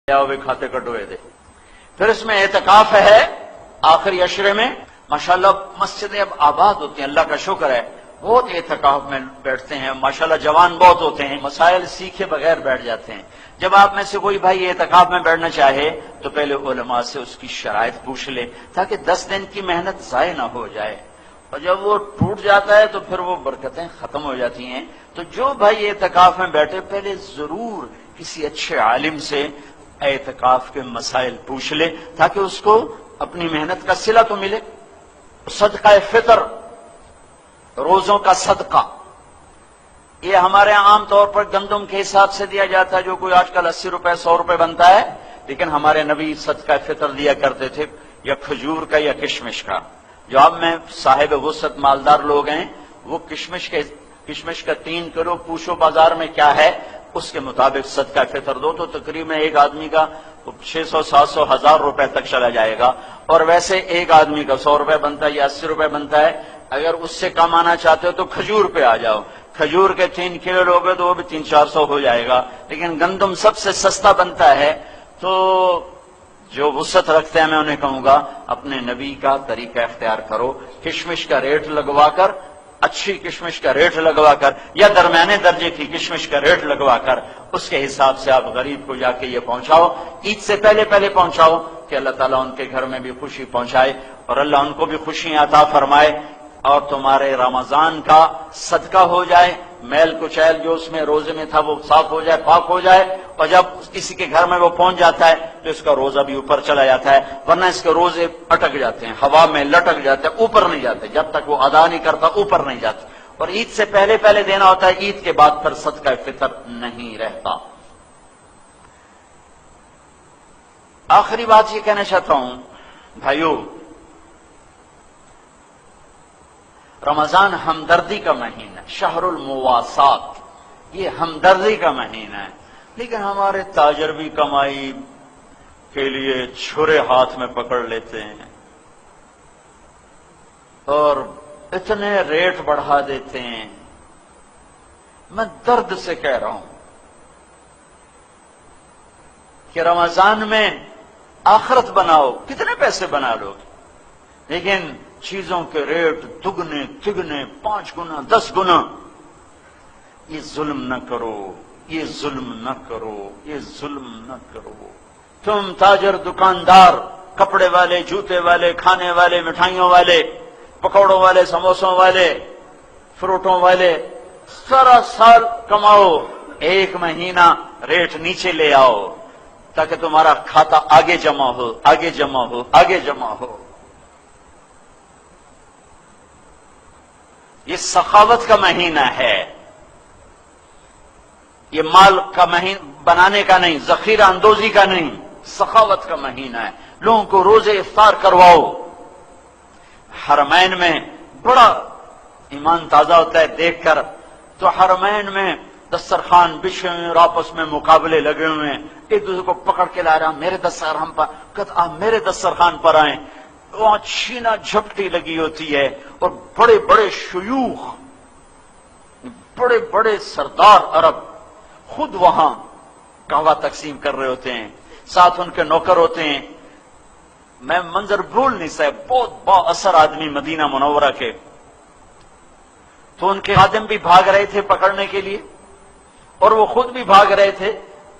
ہوئے کھاتے کٹوئے تھے. پھر اس میں اعتکاف ہے آخری عشرے میں. ماشاءاللہ مسجدیں اب آباد ہوتی ہیں، اللہ کا شکر ہے. بہت اعتکاف میں بیٹھتے ہیں ماشاءاللہ، جوان بہت ہوتے ہیں، مسائل سیکھے بغیر بیٹھ جاتے ہیں. جب آپ میں سے کوئی بھائی اعتکاف میں بیٹھنا چاہے تو پہلے علماء سے اس کی شرائط پوچھ لے تاکہ 10 دن کی محنت ضائع نہ ہو جائے. اور جب وہ ٹوٹ جاتا ہے تو پھر وہ برکتیں ختم ہو جاتی ہیں. تو جو بھائی اعتکاف میں بیٹھے پہلے ضرور کسی اچھے عالم سے اعتکاف کے مسائل پوچھ لے تاکہ اس کو اپنی محنت کا صلہ تو ملے. صدقہ فطر، روزوں کا صدقہ، یہ ہمارے عام طور پر گندم کے حساب سے دیا جاتا ہے، جو کوئی آج کل 80 روپے 100 روپے بنتا ہے. لیکن ہمارے نبی صدقہ فطر دیا کرتے تھے، یا کھجور کا یا کشمش کا. جو اب میں صاحب وسعت مالدار لوگ ہیں وہ کشمش کا 3 کلو پوچھو بازار میں کیا ہے اس کے مطابق صدقہ فطر دو تو تقریباً ایک آدمی کا 600 700 1000 روپے تک چلا جائے گا. اور ویسے ایک آدمی کا 100 روپے بنتا ہے یا 80 روپے بنتا ہے. اگر اس سے کم آنا چاہتے ہو تو کھجور پہ آ جاؤ، کھجور کے 3 کلو لوگے تو وہ بھی 300-400 ہو جائے گا. لیکن گندم سب سے سستا بنتا ہے. تو جو وسعت رکھتے ہیں میں انہیں کہوں گا اپنے نبی کا طریقہ اختیار کرو. کشمش کا ریٹ لگوا کر، اچھی کشمش کا ریٹ لگوا کر یا درمیانے درجے کی کشمش کا ریٹ لگوا کر اس کے حساب سے آپ غریب کو جا کے یہ پہنچاؤ. عید سے پہلے پہنچاؤ کہ اللہ تعالیٰ ان کے گھر میں بھی خوشی پہنچائے اور اللہ ان کو بھی خوشی عطا فرمائے اور تمہارے رمضان کا صدقہ ہو جائے. میل کچیل جو اس میں روزے میں تھا وہ صاف ہو جائے، پاک ہو جائے. اور جب کسی کے گھر میں وہ پہنچ جاتا ہے تو اس کا روزہ بھی اوپر چلا جاتا ہے. ورنہ اس کے روزے اٹک جاتے ہیں، ہوا میں لٹک جاتے ہیں، اوپر نہیں جاتے. جب تک وہ ادا نہیں کرتا اوپر نہیں جاتے. اور عید سے پہلے دینا ہوتا ہے، عید کے بعد پھر صدقہ فطر نہیں رہتا. آخری بات یہ کہنا چاہتا ہوں بھائیو، رمضان ہمدردی کا مہینہ، شہر المواسات، یہ ہمدردی کا مہینہ ہے. لیکن ہمارے تاجر بھی کمائی کے لیے چھرے ہاتھ میں پکڑ لیتے ہیں اور اتنے ریٹ بڑھا دیتے ہیں. میں درد سے کہہ رہا ہوں کہ رمضان میں آخرت بناؤ، کتنے پیسے بنا لو، لیکن چیزوں کے ریٹ دگنے تگنے 5 گنا 10 گنا. یہ ظلم نہ کرو، یہ ظلم نہ کرو، یہ ظلم نہ کرو. تم تاجر، دکاندار، کپڑے والے، جوتے والے، کھانے والے، مٹھائیوں والے، پکوڑوں والے، سموسوں والے، فروٹوں والے، سارا سال کماؤ، 1 مہینہ ریٹ نیچے لے آؤ تاکہ تمہارا کھاتا آگے جمع ہو، آگے جمع ہو، آگے جمع ہو. یہ سخاوت کا مہینہ ہے، یہ مال کا مہینہ بنانے کا نہیں، ذخیرہ اندوزی کا نہیں، سخاوت کا مہینہ ہے. لوگوں کو روزے افطار کرواؤ. حرمین میں بڑا ایمان تازہ ہوتا ہے دیکھ کر. تو حرمین میں دسترخوان بچھے ہوئے اور آپس میں مقابلے لگے ہوئے ہیں، ایک دوسرے کو پکڑ کے لا رہا، میرے دسترخوان پر، کہتا آپ میرے دسترخوان پر آئیں. وہاں چھینا جھپٹی لگی ہوتی ہے اور بڑے بڑے شیوخ، بڑے بڑے سردار عرب خود وہاں قہوہ تقسیم کر رہے ہوتے ہیں، ساتھ ان کے نوکر ہوتے ہیں. میں منظر بھول نہیں سکتا، بہت با اثر آدمی مدینہ منورہ کے. تو ان کے خادم بھی بھاگ رہے تھے پکڑنے کے لیے اور وہ خود بھی بھاگ رہے تھے.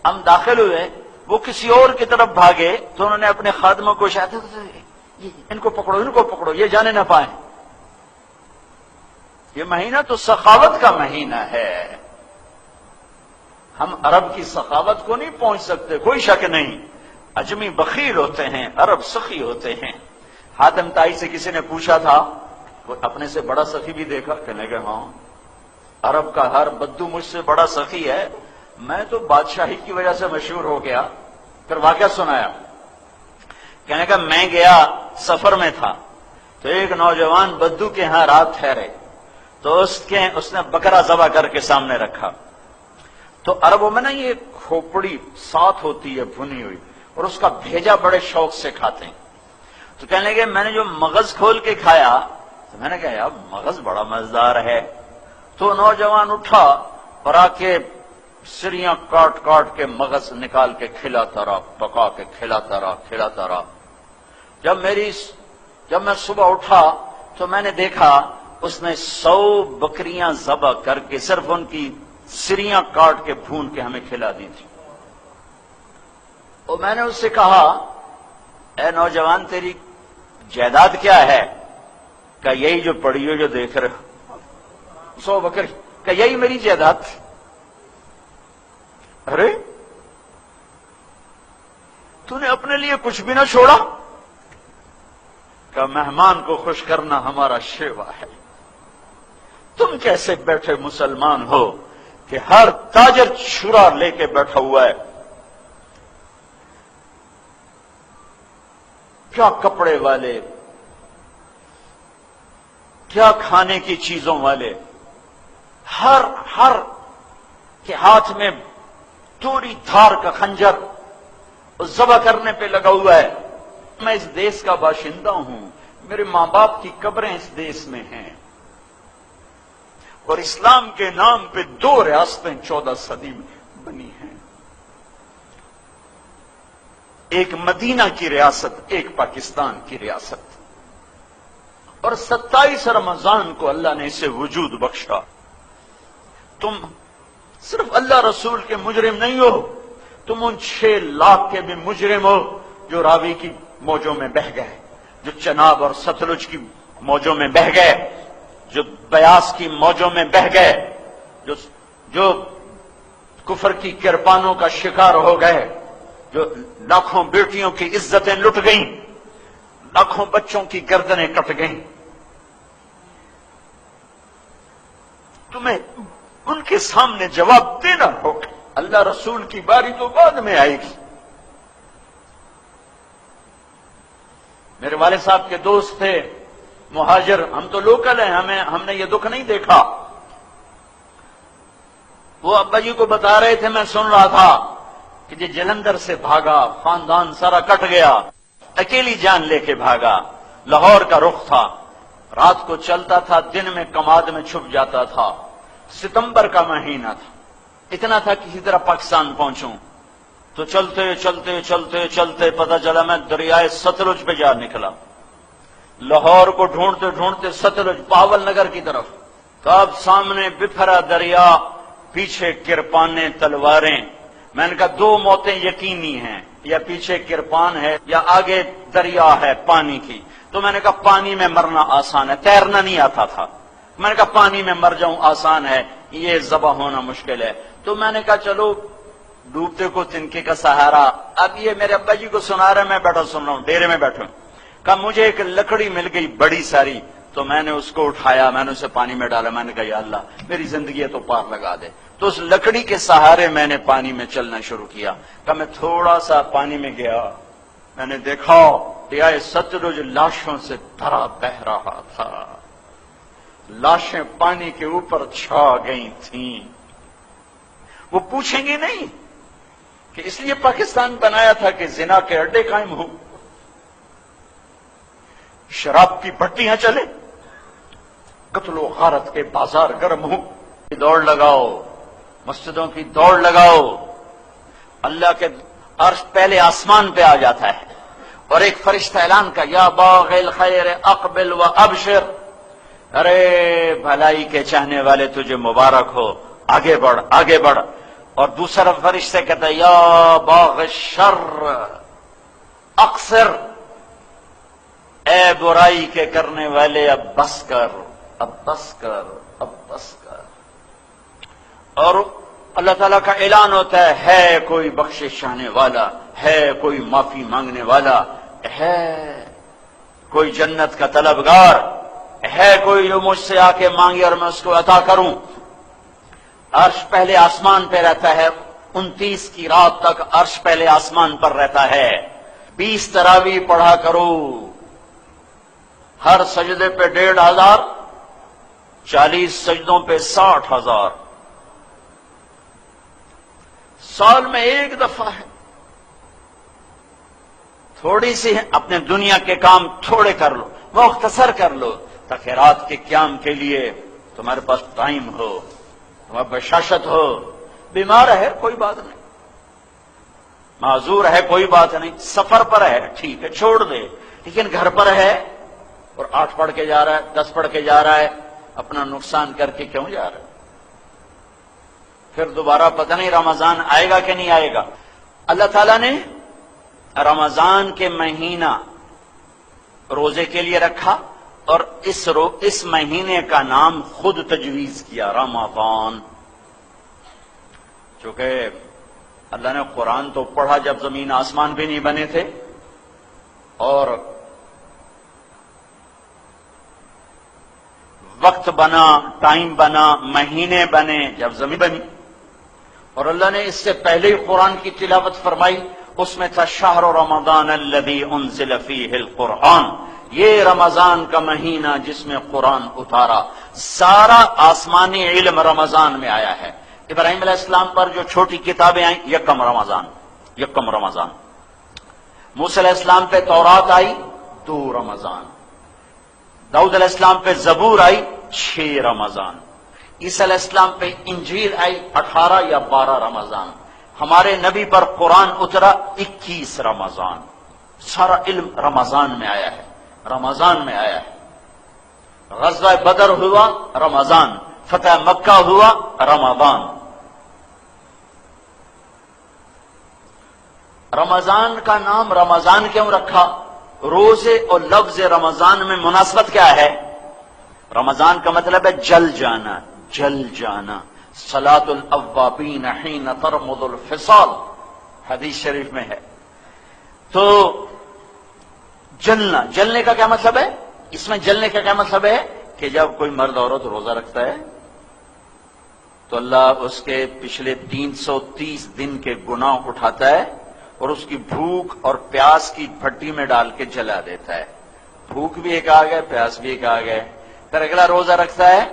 ہم داخل ہوئے، وہ کسی اور کی طرف بھاگے تو انہوں نے اپنے خادموں کو اشارہ کیا، ان کو پکڑو، ان کو پکڑو، یہ جانے نہ پائیں. یہ مہینہ تو سخاوت کا مہینہ ہے. ہم عرب کی سخاوت کو نہیں پہنچ سکتے، کوئی شک نہیں. اجمی بخیل ہوتے ہیں، عرب سخی ہوتے ہیں. حاتم تائی سے کسی نے پوچھا تھا، وہ اپنے سے بڑا سخی بھی دیکھا؟ کہنے لگے ہاں، عرب کا ہر بدو مجھ سے بڑا سخی ہے، میں تو بادشاہی کی وجہ سے مشہور ہو گیا. پھر واقعہ سنایا. کہنے کا میں گیا، سفر میں تھا تو ایک نوجوان بدو کے ہاں رات ٹھہرے تو اس نے بکرا ذبح کر کے سامنے رکھا. تو عربوں میں نا یہ کھوپڑی ساتھ ہوتی ہے بھنی ہوئی اور اس کا بھیجا بڑے شوق سے کھاتے ہیں. تو کہنے لگے میں نے جو مغز کھول کے کھایا تو میں نے کہا یار مغز بڑا مزیدار ہے. تو نوجوان اٹھا اور آ کے سریاں کاٹ کاٹ کے مغز نکال کے کھلاتا رہا، پکا کے کھلاتا رہا۔ جب میں صبح اٹھا تو میں نے دیکھا اس نے 100 بکریاں ذبح کر کے صرف ان کی سریاں کاٹ کے بھون کے ہمیں کھلا دی تھی۔ اور میں نے اس سے کہا، اے نوجوان تیری جائیداد کیا ہے؟ کہ یہی جو پڑی ہو جو دیکھ رہے ہو 100 بکری، کہ یہی میری جائیداد تھی۔ ارے تو نے اپنے لیے کچھ بھی نہ چھوڑا؟ کہ مہمان کو خوش کرنا ہمارا شیوا ہے۔ تم کیسے بیٹھے مسلمان ہو کہ ہر تاجر چھرا لے کے بیٹھا ہوا ہے؟ کیا کپڑے والے، کیا کھانے کی چیزوں والے، ہر کے ہاتھ میں توری دھار کا خنجر ذبح کرنے پہ لگا ہوا ہے۔ میں اس دیس کا باشندہ ہوں، میرے ماں باپ کی قبریں اس دیس میں ہیں، اور اسلام کے نام پہ 2 ریاستیں 14 صدی میں بنی ہیں، ایک مدینہ کی ریاست، ایک پاکستان کی ریاست، اور 27 رمضان کو اللہ نے اسے وجود بخشا۔ تم صرف اللہ رسول کے مجرم نہیں ہو، تم ان 6 لاکھ کے بھی مجرم ہو جو راوی کی موجوں میں بہہ گئے، جو چناب اور ستلج کی موجوں میں بہہ گئے، جو بیاس کی موجوں میں بہہ گئے، جو کفر کی کرپانوں کا شکار ہو گئے، جو لاکھوں بیٹیوں کی عزتیں لٹ گئیں، لاکھوں بچوں کی گردنیں کٹ گئیں۔ تمہیں ان کے سامنے جواب دینا ہوگا۔ اللہ رسول کی باری تو بعد میں آئے گی۔ میرے والد صاحب کے دوست تھے مہاجر، ہم تو لوکل ہیں، ہم نے یہ دکھ نہیں دیکھا۔ وہ ابا جی کو بتا رہے تھے، میں سن رہا تھا کہ یہ جلندھر سے بھاگا، خاندان سارا کٹ گیا، اکیلی جان لے کے بھاگا، لاہور کا رخ تھا، رات کو چلتا تھا، دن میں کماد میں چھپ جاتا تھا، ستمبر کا مہینہ تھا، اتنا تھا کسی طرح پاکستان پہنچوں، تو چلتے چلتے چلتے چلتے پتہ چلا میں دریائے ستلج پہ جا نکلا، لاہور کو ڈھونڈتے ڈھونڈتے ستلج پاول نگر کی طرف، تو اب سامنے بپھرا دریا، پیچھے کرپانیں تلواریں۔ میں نے کہا 2 موتیں یقینی ہیں، یا پیچھے کرپان ہے یا آگے دریا ہے پانی کی۔ تو میں نے کہا پانی میں مرنا آسان ہے، تیرنا نہیں آتا تھا، میں نے کہا پانی میں مر جاؤں آسان ہے، یہ ذبح ہونا مشکل ہے۔ تو میں نے کہا چلو ڈوبتے کو تنکے کا سہارا۔ اب یہ میرے ابا جی کو سنا رہے، میں بیٹھا سن رہا ہوں، ڈیرے میں بیٹھا ہوں۔ کہا مجھے ایک لکڑی مل گئی بڑی ساری، تو میں نے اس کو اٹھایا، میں نے اسے پانی میں ڈالا، میں نے کہا یا اللہ میری زندگی ہے تو پار لگا دے۔ تو اس لکڑی کے سہارے میں نے پانی میں چلنا شروع کیا۔ کہا میں تھوڑا سا پانی میں گیا، میں نے دیکھا دریائے ستلج لاشوں سے بھرا بہہ رہا تھا، لاشیں پانی کے اوپر چھا گئی تھیں۔ وہ پوچھیں گے نہیں کہ اس لیے پاکستان بنایا تھا کہ زنا کے اڈے قائم ہو، شراب کی بھٹیاں چلے، قتل و غارت کے بازار گرم ہو۔ دوڑ لگاؤ، مسجدوں کی دوڑ لگاؤ، اللہ کے عرش پہلے آسمان پہ آ جاتا ہے، اور ایک فرشتہ اعلان کا یا باغ الخیر اقبل و ابشر، ارے بھلائی کے چاہنے والے تجھے مبارک ہو، آگے بڑھ آگے بڑھ۔ اور دوسرا فرشتے کہتا ہے یا باغ الشر اقصر، اے برائی کے کرنے والے اب بس کر، اب بس کر، اب بس کر۔ اور اللہ تعالیٰ کا اعلان ہوتا ہے کوئی بخشش چاہنے والا، ہے کوئی معافی مانگنے والا، ہے کوئی جنت کا طلبگار، ہے کوئی جو مجھ سے آ کے مانگے اور میں اس کو عطا کروں۔ عرش پہلے آسمان پہ رہتا ہے، 29 کی رات تک عرش پہلے آسمان پر رہتا ہے۔ 20 تراویح پڑھا کرو، ہر سجدے پہ 1500، 40 سجدوں پہ 60,000، سال میں 1 دفعہ ہے۔ تھوڑی سی اپنے دنیا کے کام تھوڑے کر لو، مختصر کر لو، تاکہ رات کے قیام کے لیے تمہارے پاس ٹائم ہو، تمہارے بشاشت ہو، بیمار ہے کوئی بات نہیں، معذور ہے کوئی بات نہیں، سفر پر ہے ٹھیک ہے چھوڑ دے، لیکن گھر پر ہے اور 8 پڑھ کے جا رہا ہے 10 پڑھ کے جا رہا ہے، اپنا نقصان کر کے کیوں جا رہا ہے؟ پھر دوبارہ پتہ نہیں رمضان آئے گا کہ نہیں آئے گا۔ اللہ تعالیٰ نے رمضان کے مہینہ روزے کے لیے رکھا اور اس مہینے کا نام خود تجویز کیا، رمضان۔ چونکہ اللہ نے قرآن تو پڑھا جب زمین آسمان بھی نہیں بنے تھے، اور وقت بنا، ٹائم بنا، مہینے بنے جب زمین بنی، اور اللہ نے اس سے پہلے ہی قرآن کی تلاوت فرمائی، اس میں تھا شہر رمضان الذی انزل فیہ القرآن، یہ رمضان کا مہینہ جس میں قرآن اتارا۔ سارا آسمانی علم رمضان میں آیا ہے۔ ابراہیم علیہ السلام پر جو چھوٹی کتابیں آئیں یکم رمضان، موسیٰ علیہ السلام پہ تورات آئی 2 رمضان، داؤد علیہ السلام پہ زبور آئی 6 رمضان، عیسیٰ علیہ السلام پہ انجیل آئی 18 یا 12 رمضان، ہمارے نبی پر قرآن اترا 21 رمضان۔ سارا علم رمضان میں آیا ہے، رمضان میں آیا ہے۔ غزوہ بدر ہوا رمضان، فتح مکہ ہوا رمضان۔ رمضان کا نام رمضان کیوں رکھا؟ روزے اور لفظ رمضان میں مناسبت کیا ہے؟ رمضان کا مطلب ہے جل جانا، جل جانا، صلاۃ الاوابین حین ترمض الفصال، حدیث شریف میں ہے۔ تو جلنا، جلنے کا کیا مطلب ہے؟ اس میں جلنے کا کیا مطلب ہے کہ جب کوئی مرد عورت روزہ رکھتا ہے تو اللہ اس کے پچھلے 330 دن کے گناہ اٹھاتا ہے اور اس کی بھوک اور پیاس کی بھٹی میں ڈال کے جلا دیتا ہے۔ بھوک بھی ایک آ گئے، پیاس بھی ایک آ گئے۔ پھر اگلا روزہ رکھتا ہے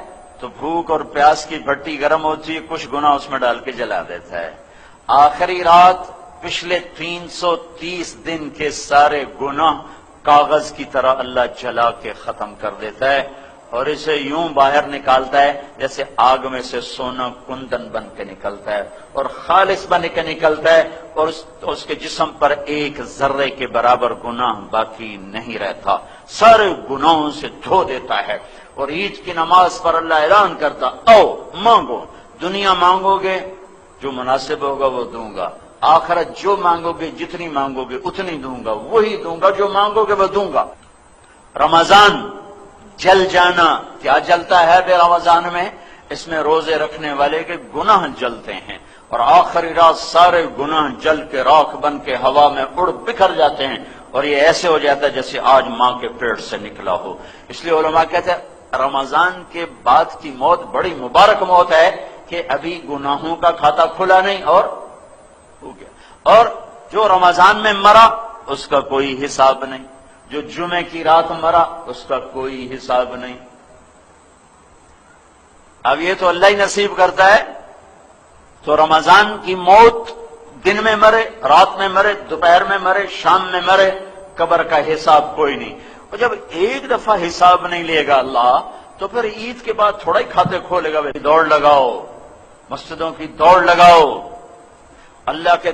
تو بھوک اور پیاس کی بھٹی گرم ہوتی ہے، کچھ گناہ اس میں ڈال کے جلا دیتا ہے۔ آخری رات پچھلے 330 دن کے سارے گناہ کاغذ کی طرح اللہ جلا کے ختم کر دیتا ہے اور اسے یوں باہر نکالتا ہے جیسے آگ میں سے سونا کندن بن کے نکلتا ہے اور خالص بن کے نکلتا ہے، اور اس کے جسم پر ایک ذرے کے برابر گناہ باقی نہیں رہتا، سارے گناہوں سے دھو دیتا ہے۔ اور عید کی نماز پر اللہ اعلان کرتا، او مانگو، دنیا مانگو گے جو مناسب ہوگا وہ دوں گا، آخرت جو مانگو گے جتنی مانگو گے اتنی دوں گا، وہی دوں گا جو مانگو گے وہ دوں گا۔ رمضان جل جانا، کیا جلتا ہے بے رمضان میں؟ اس میں روزے رکھنے والے کے گناہ جلتے ہیں، اور آخری رات سارے گناہ جل کے راکھ بن کے ہوا میں اڑ بکھر جاتے ہیں، اور یہ ایسے ہو جاتا ہے جیسے آج ماں کے پیٹ سے نکلا ہو۔ اس لیے علماء کہتے ہیں رمضان کے بعد کی موت بڑی مبارک موت ہے کہ ابھی گناہوں کا کھاتا کھلا نہیں اور ہو گیا، اور جو رمضان میں مرا اس کا کوئی حساب نہیں، جو جمعے کی رات مرا اس کا کوئی حساب نہیں۔ اب یہ تو اللہ ہی نصیب کرتا ہے، تو رمضان کی موت دن میں مرے، رات میں مرے، دوپہر میں مرے، شام میں مرے، قبر کا حساب کوئی نہیں۔ اور جب ایک دفعہ حساب نہیں لے گا اللہ تو پھر عید کے بعد تھوڑا ہی کھاتے کھولے گا، دوڑ لگاؤ، مسجدوں کی دوڑ لگاؤ۔ اللہ کے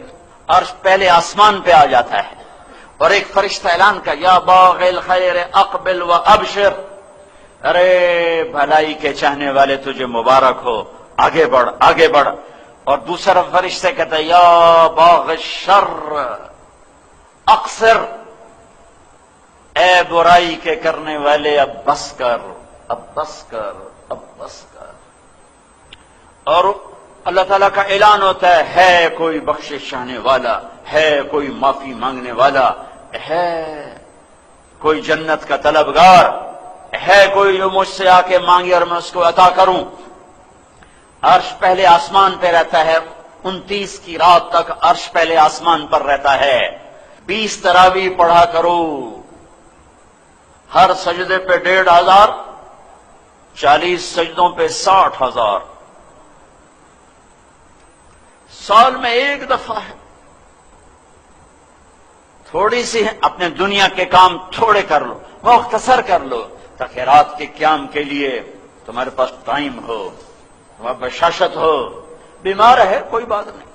عرش پہلے آسمان پہ آ جاتا ہے اور ایک فرشتہ اعلان کا، یا باغ الخیر اقبل و ابشر، ارے بھلائی کے چاہنے والے تجھے مبارک ہو، آگے بڑھ آگے بڑھ۔ اور دوسرا فرشتہ کہتا ہے، یا باغ الشر اقصر، اے برائی کے کرنے والے اب بس کر، اب بس کر، اب بس کر۔ اور اللہ تعالیٰ کا اعلان ہوتا ہے کوئی بخشش چاہنے والا، ہے کوئی معافی مانگنے والا، ہے کوئی جنت کا طلبگار، ہے کوئی جو مجھ سے آ کے مانگے اور میں اس کو عطا کروں۔ عرش پہلے آسمان پہ رہتا ہے، 29 کی رات تک عرش پہلے آسمان پر رہتا ہے۔ 20 تراویح پڑھا کرو، ہر سجدے پہ 1500، 40 سجدوں پہ 60,000، سال میں ایک دفعہ ہے۔ تھوڑی سی ہے، اپنے دنیا کے کام تھوڑے کر لو، مختصر کر لو، تاکہ رات کے قیام کے لیے تمہارے پاس ٹائم ہو، تمہارے بشاشت ہو، بیمار ہے کوئی بات نہیں،